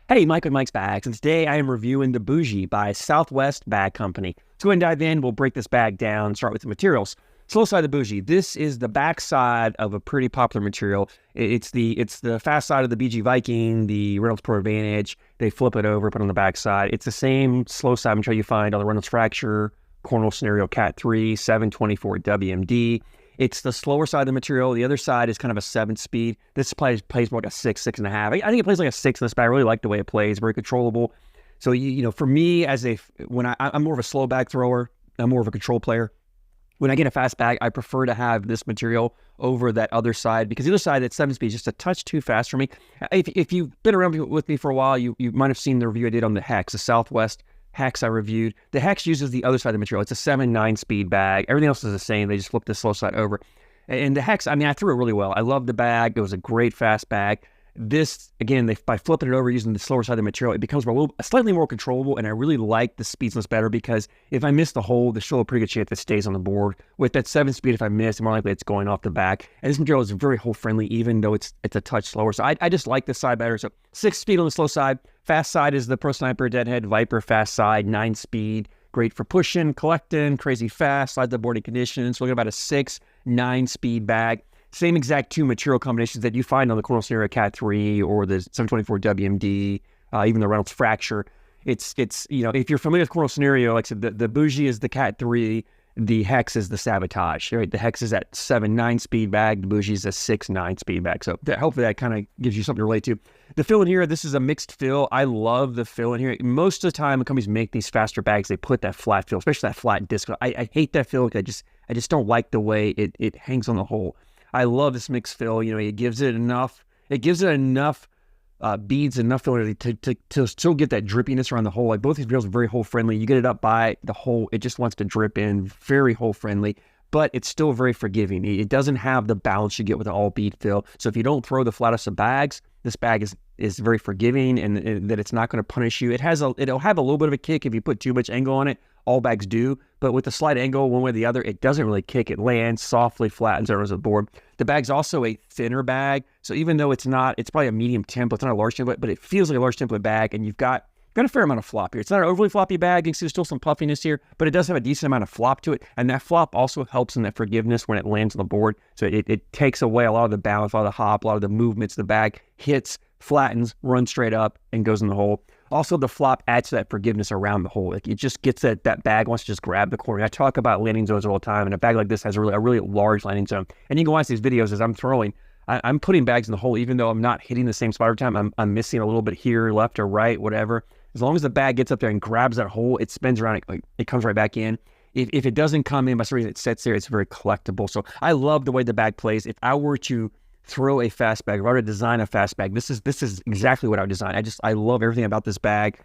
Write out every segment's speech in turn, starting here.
Hey, Mike with Mike's Bags, and today I am reviewing the Boujee by Southwest Bag Company. Let's go ahead and dive in. We'll break this bag down, start with the materials. So let's start the Boujee. This is the back side of a pretty popular material. It's the fast side of the BG Viking, the Reynolds Pro Advantage. They flip it over, put it on the back side. It's the same slow side material you find on the Reynolds Fracture, Cornhole Scenario Cat 3, 724 WMD. It's the slower side of the material. The other side is kind of a 7-speed. This plays more like a 6, 6.5. I think it plays like a 6 in this bag. I really like the way it plays. Very controllable. So, you know, for me, I'm more of a slow bag thrower. I'm more of a control player. When I get a fast bag, I prefer to have this material over that other side because the other side, that 7-speed, is just a touch too fast for me. If you've been around with me for a while, you might have seen the review I did on the Hex, the Southwest Hex I reviewed. The Hex uses the other side of the material. It's a 7/9 bag. Everything else is the same. They just flip the slow side over. And the Hex, I mean, I threw it really well. I love the bag. It was a great fast bag. This, again, by flipping it over using the slower side of the material, it becomes slightly more controllable, and I really like the speedless better because if I miss the hole, there's still a pretty good chance it stays on the board. With that 7-speed, if I miss, more likely it's going off the back. And this material is very hole-friendly, even though it's a touch slower. So I just like this side better. So 6-speed on the slow side. Fast side is the Pro Sniper Deadhead Viper fast side, 9-speed. Great for pushing, collecting, crazy fast, slide the boarding conditions. So we're looking at about a 6/9 bag. Same exact two material combinations that you find on the Cornhole Scenario Cat 3 or the 724 WMD, even the Reynolds Fracture. It's you know, if you're familiar with Cornhole Scenario, like I said, the Boujee is the Cat 3, the Hex is the Sabotage. Right? The Hex is that 7/9 bag, the Boujee is a 6/9 bag. So hopefully that kind of gives you something to relate to. The fill in here, this is a mixed fill. I love the fill in here. Most of the time when companies make these faster bags, they put that flat fill, especially that flat disc. I hate that fill because I just don't like the way it hangs on the hole. I love this mixed fill. You know, it gives it enough beads, enough filler to still get that drippiness around the hole. Like both these materials are very hole friendly. You get it up by the hole, it just wants to drip in, very hole friendly, but it's still very forgiving. It doesn't have the balance you get with an all bead fill. So if you don't throw the flattest of bags, this bag is very forgiving and that it's not going to punish you. It'll have a little bit of a kick if you put too much angle on it. All bags do, but with the slight angle one way or the other, it doesn't really kick. It lands softly, flattens out as a board. The bag's also a thinner bag, so even though it's probably a medium template, it's not a large template, but it feels like a large template bag, and you've got a fair amount of flop here. It's not an overly floppy bag. You can see there's still some puffiness here, but it does have a decent amount of flop to it, and that flop also helps in that forgiveness when it lands on the board. So it takes away a lot of the balance, a lot of the hop, a lot of the movements. The bag hits, flattens, runs straight up, and goes in the hole. Also, the flop adds to that forgiveness around the hole. Like it just gets that bag wants to just grab the corner. I talk about landing zones all the time, and a bag like this has a really large landing zone. And you can watch these videos as I'm throwing. I'm putting bags in the hole, even though I'm not hitting the same spot every time. I'm missing a little bit here, left or right, whatever. As long as the bag gets up there and grabs that hole, it spins around, it comes right back in. If it doesn't come in, by some reason it sits there, it's very collectible. So I love the way the bag plays. If I were to throw a fast bag, if I were to design a fast bag, this is exactly what I would design. I love everything about this bag.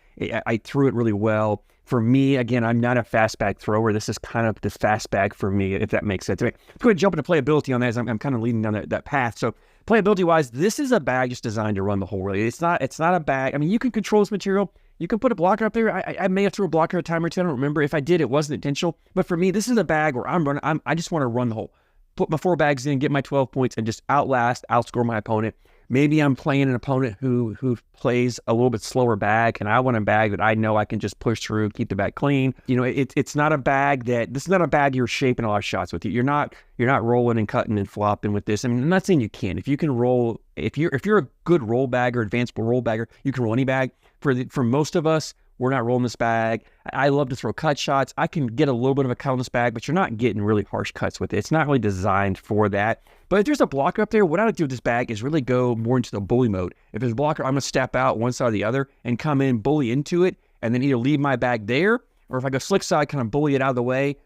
I threw it really well. For me, again, I'm not a fast bag thrower. This is kind of the fast bag for me, if that makes sense. Let's go ahead and jump into playability on that as I'm kind of leading down that path. So playability-wise, this is a bag just designed to run the hole, really. It's not a bag. I mean, you can control this material. You can put a blocker up there. I may have threw a blocker a time or two. I don't remember. If I did, it wasn't intentional. But for me, this is a bag where I just want to run the hole. Put my 4 bags in, get my 12 points, and just outscore my opponent. Maybe I'm playing an opponent who plays a little bit slower bag, and I want a bag that I know I can just push through, keep the bag clean. You know, it's not a bag this is not a bag you're shaping a lot of shots with. You're not rolling and cutting and flopping with this. I mean, I'm not saying you can. If you can roll, if you're a good roll bagger, advanced roll bagger, you can roll any bag. For most of us, we're not rolling this bag. I love to throw cut shots. I can get a little bit of a cut on this bag, but you're not getting really harsh cuts with it. It's not really designed for that. But if there's a blocker up there, what I would do with this bag is really go more into the bully mode. If there's a blocker, I'm going to step out one side or the other and come in, bully into it, and then either leave my bag there, or if I go slick side, kind of bully it out of the way,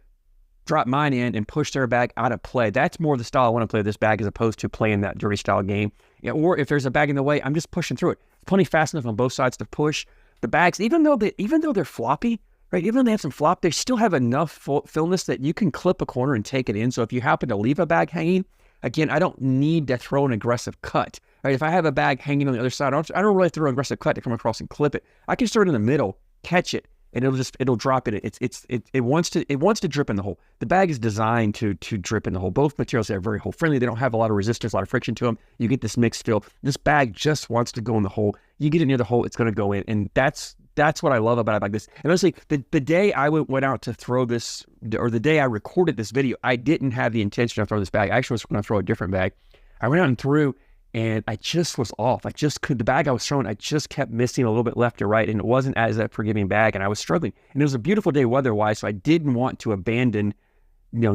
drop mine in, and push their bag out of play. That's more the style I want to play with this bag as opposed to playing that dirty style game. Yeah, or if there's a bag in the way, I'm just pushing through it. Plenty fast enough on both sides to push. The bags, even though they're floppy, right? Even though they have some flop, they still have enough fullness that you can clip a corner and take it in. So if you happen to leave a bag hanging, again, I don't need to throw an aggressive cut. Right? If I have a bag hanging on the other side, I don't really throw an aggressive cut to come across and clip it. I can start in the middle, catch it, and it'll drop in it. It wants to drip in the hole. The bag is designed to drip in the hole. Both materials are very hole friendly. They don't have a lot of resistance, a lot of friction to them. You get this mixed feel. This bag just wants to go in the hole. You get it near the hole, it's going to go in, and that's what I love about it like this. And honestly, the day I went out to throw this, or the day I recorded this video, I didn't have the intention of throwing this bag. I actually was going to throw a different bag. I went out and threw, and I just was off. The bag I was throwing, I just kept missing a little bit left or right, and it wasn't as that forgiving bag, and I was struggling. And it was a beautiful day weather-wise, so I didn't want to abandon,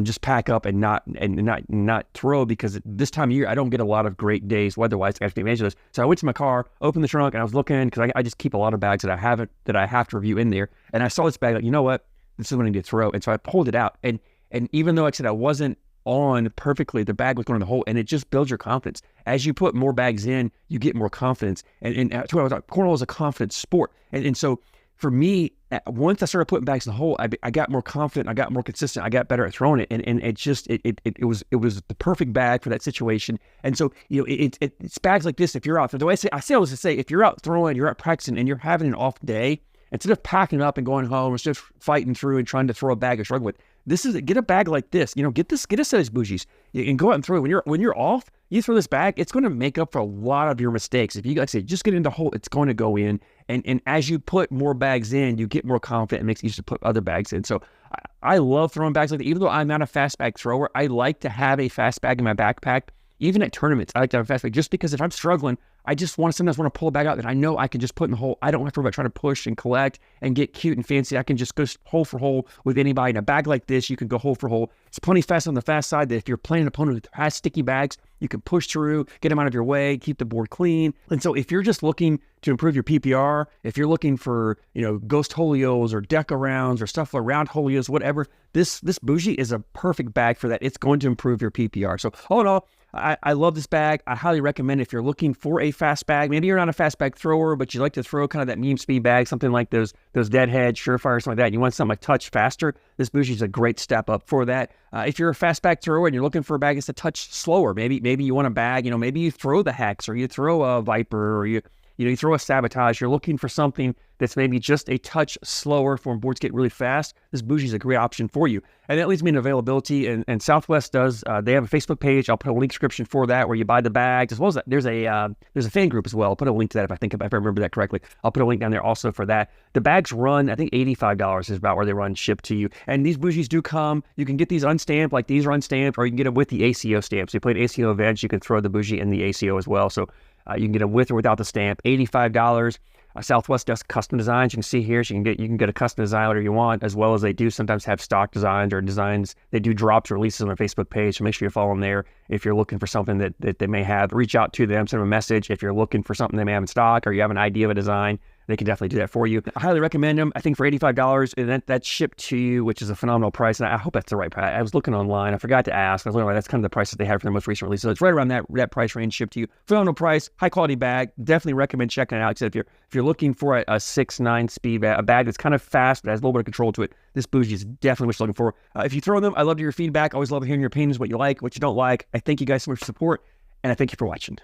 just pack up and not throw, because this time of year, I don't get a lot of great days weather-wise to actually advantage of this. So I went to my car, opened the trunk, and I was looking, because I just keep a lot of bags that I have to review in there. And I saw this bag, like, you know what? This is what I need to throw. And so I pulled it out. And even though, like I said, I wasn't on perfectly, the bag was going in the hole, and it just builds your confidence. As you put more bags in, you get more confidence. And cornhole is a confidence sport. And so for me, once I started putting bags in the hole, I got more confident, I got more consistent, I got better at throwing it, and it was the perfect bag for that situation. And so it's bags like this. If you're out, the way I say all this to say, if you're out throwing, you're out practicing, and you're having an off day, instead of packing up and going home, instead of fighting through and trying to throw a bag or struggle with, get a bag like this. Get a set of these Boujees and go out and throw it. When you're off, you throw this bag, it's going to make up for a lot of your mistakes. If you, like I say, just get in the hole, it's going to go in. And as you put more bags in, you get more confident. It makes it easier to put other bags in. So I love throwing bags like that. Even though I'm not a fast bag thrower, I like to have a fast bag in my backpack. Even at tournaments, I like to have a fast bag, just because if I'm struggling, I just sometimes want to pull a bag out that I know I can just put in the hole. I don't have to worry about trying to push and collect and get cute and fancy. I can just go hole for hole with anybody. In a bag like this, you can go hole for hole. It's plenty fast on the fast side that if you're playing an opponent who has sticky bags, you can push through, get them out of your way, keep the board clean. And so if you're just looking to improve your PPR, if you're looking for, ghost holios or deca rounds or stuff around holios, whatever, this Boujee is a perfect bag for that. It's going to improve your PPR. So all in all, I love this bag. I highly recommend it if you're looking for a fast bag. Maybe you're not a fast bag thrower, but you like to throw kind of that meme speed bag, something like those Deadhead, Surefire, something like that. You want something like touch faster. This Boujee is a great step up for that. If you're a fast bag thrower and you're looking for a bag that's a touch slower, maybe you want a bag, maybe you throw the Hex, or you throw a Viper, or you throw a Sabotage. You're looking for something that's maybe just a touch slower for when boards get really fast. This Boujee is a great option for you. And that leads me to availability. And Southwest does, they have a Facebook page. I'll put a link description for that, where you buy the bags, as well as that. There's a fan group as well. I'll put a link to that if I remember that correctly. I'll put a link down there also for that. The bags run, I think $85 is about where they run shipped to you. And these Boujees do come. You can get these unstamped, like these are unstamped, or you can get them with the ACO stamp. So you play an ACO event, you can throw the Boujee in the ACO as well. So you can get them with or without the stamp. $85. Southwest does custom designs. You can see here, so you can get a custom design whatever you want, as well as they do sometimes have stock designs or designs. They do drops or releases on their Facebook page, so make sure you follow them there. If you're looking for something that they may have, reach out to them, send them a message. If you're looking for something they may have in stock, or you have an idea of a design, they can definitely do that for you. I highly recommend them. I think for $85, and that's shipped to you, which is a phenomenal price. And I hope that's the right price. I was looking online. I forgot to ask. I was looking, that's kind of the price that they had for their most recent release. So it's right around that price range, shipped to you. Phenomenal price, high quality bag. Definitely recommend checking it out. Except if you're looking for a 6-9 speed bag, a bag that's kind of fast but has a little bit of control to it, this Boujee is definitely what you're looking for. If you throw them, I love your feedback. Always love hearing your opinions, what you like, what you don't like. I thank you guys so much for support, and I thank you for watching.